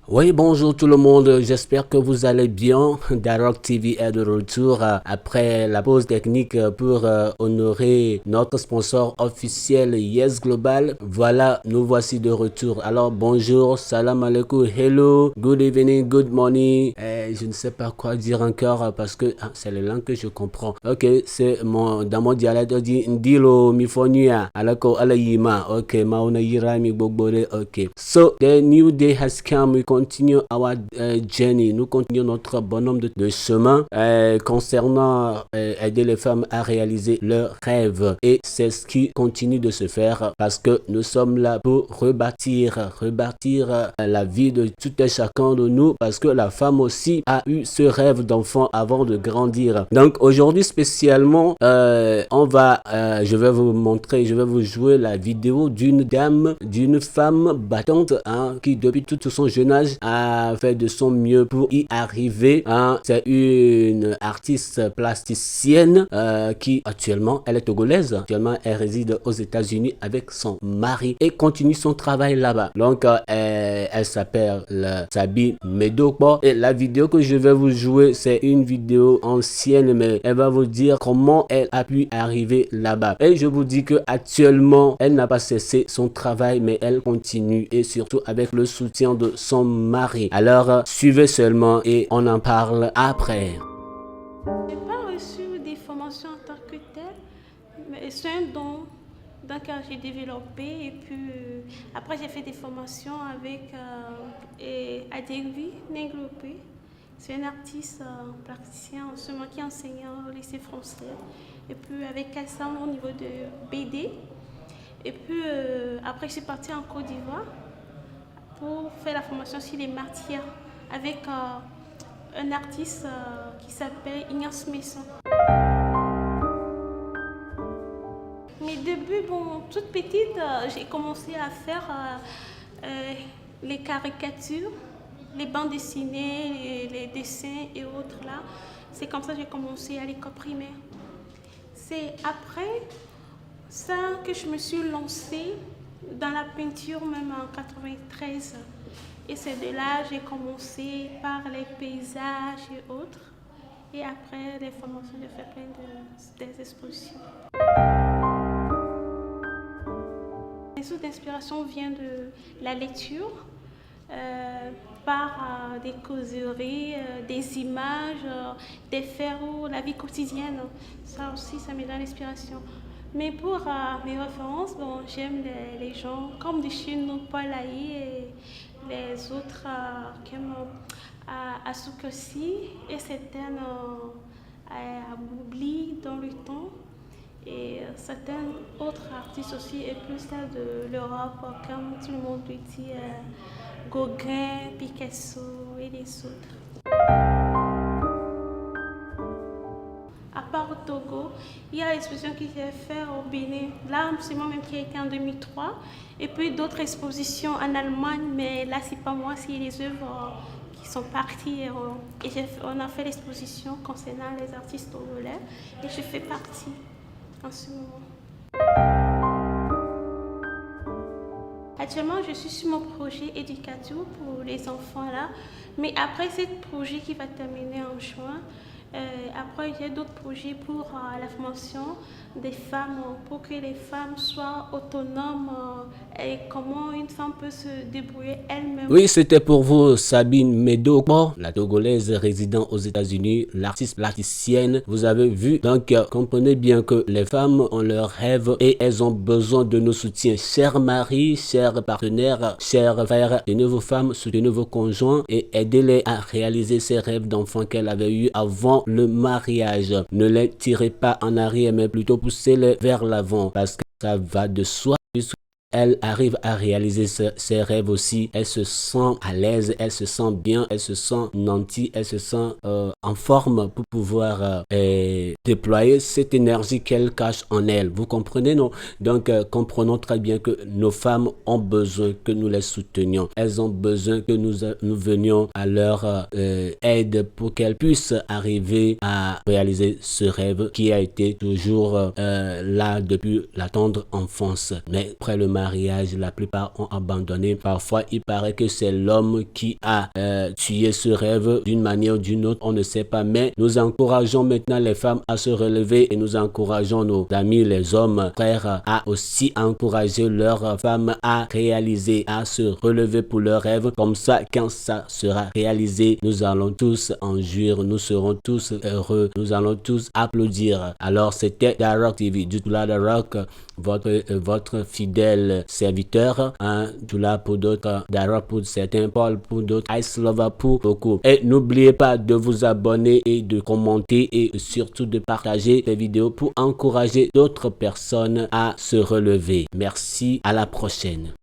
Oui, bonjour tout le monde, j'espère que vous allez bien. Darok TV est de retour après la pause technique pour honorer notre sponsor officiel Yes Global. Voilà, nous voici de retour. Alors bonjour, salam alaikum, hello, good evening, good morning. Je ne sais pas quoi dire encore parce que c'est la langue que je comprends. Ok, c'est dans mon dialecte, on dit Ndilo mifonia, alako alayima. Ok, mauna yirami bogbore. Ok, so the new day has come. We continue our journey. Nous continuons notre bonhomme de chemin concernant aider les femmes à réaliser leurs rêves. Et c'est ce qui continue de se faire parce que nous sommes là pour rebâtir la vie de tout et chacun de nous parce que la femme aussi a eu ce rêve d'enfant avant de grandir. Donc aujourd'hui spécialement, je vais vous montrer, je vais vous jouer la vidéo d'une femme battante qui depuis tout son jeune âge a fait de son mieux pour y arriver. C'est une artiste plasticienne qui actuellement, elle est togolaise. Actuellement, elle réside aux États-Unis avec son mari et continue son travail là-bas. Donc, elle s'appelle Sabine Medokbo. Et la vidéo que je vais vous jouer, c'est une vidéo ancienne, mais elle va vous dire comment elle a pu arriver là-bas. Et je vous dis que actuellement, elle n'a pas cessé son travail, mais elle continue et surtout avec le soutien de son mari. Alors, suivez seulement et on en parle après. Je n'ai pas reçu des formations en tant que telle, mais c'est un don que j'ai développé. Et puis, après, j'ai fait des formations avec Adegvi Nenglopé. C'est un artiste plasticien en ce moment qui enseigne au lycée français. Et puis, avec Kassam au niveau de BD. Et puis, après, je suis partie en Côte d'Ivoire pour faire la formation sur les matières avec un artiste qui s'appelle Ignace Messon. Mes débuts, toute petite, j'ai commencé à faire les caricatures, les bandes dessinées, les dessins et autres là. C'est comme ça que j'ai commencé à l'école primaire. C'est après ça que je me suis lancée dans la peinture, même en 93. Et c'est de là que j'ai commencé par les paysages et autres. Et après les formations, j'ai fait plein des expositions. Les sources d'inspiration viennent de la lecture, par des causeries, des images, des faits, la vie quotidienne. Ça aussi, ça me donne l'inspiration. Mais pour mes références, j'aime les gens comme de chez nous, Paul Aïe et les autres comme Asukossi et certaines à Boubli dans le temps. Et certains autres artistes aussi, et plus là de l'Europe, comme tout le monde le dit, Gauguin, Picasso et les autres. À part au Togo, il y a l'exposition qui s'est faite au Bénin. Là, c'est moi-même qui ai été en 2003. Et puis d'autres expositions en Allemagne, mais là, c'est pas moi, c'est les œuvres qui sont parties. Et on a fait l'exposition concernant les artistes togolais. Et je fais partie en ce moment. Actuellement, je suis sur mon projet éducatif pour les enfants là. Mais après ce projet qui va terminer en juin, après, j'ai d'autres projets pour la formation des femmes, pour que les femmes soient autonomes et comment une femme peut se débrouiller elle-même. Oui, c'était pour vous Sabine Medokbo, la Togolaise résidant aux États-Unis, l'artiste plasticienne. Vous avez vu, donc comprenez bien que les femmes ont leurs rêves et elles ont besoin de nos soutiens. Chers maris, chers partenaires, chers frères, soutenez vos femmes, soutenez vos conjoints et aidez-les à réaliser ces rêves d'enfants qu'elles avaient eu avant le mariage. Ne les tirez pas en arrière, mais plutôt poussez-les vers l'avant parce que ça va de soi. Elle arrive à réaliser ses rêves aussi. Elle se sent à l'aise, elle se sent bien, elle se sent nantie, elle se sent en forme pour pouvoir déployer cette énergie qu'elle cache en elle. Vous comprenez, non? Donc, comprenons très bien que nos femmes ont besoin que nous les soutenions. Elles ont besoin que nous venions à leur aide pour qu'elles puissent arriver à réaliser ce rêve qui a été toujours là depuis la tendre enfance. Mais après le mariage, mariage, la plupart ont abandonné. Parfois, il paraît que c'est l'homme qui a tué ce rêve d'une manière ou d'une autre, on ne sait pas. Mais nous encourageons maintenant les femmes à se relever et nous encourageons nos amis, les hommes, frères, à aussi encourager leurs femmes à réaliser, à se relever pour leurs rêves. Comme ça, quand ça sera réalisé, nous allons tous en jouir, nous serons tous heureux, nous allons tous applaudir. Alors, c'était Darrock TV, Djoula Darrock, votre fidèle serviteur, Djoula pour d'autres, Darrock pour certains, Paul pour d'autres, Ice Lover pour beaucoup. Et n'oubliez pas de vous abonner et de commenter et surtout de partager ces vidéos pour encourager d'autres personnes à se relever. Merci, à la prochaine.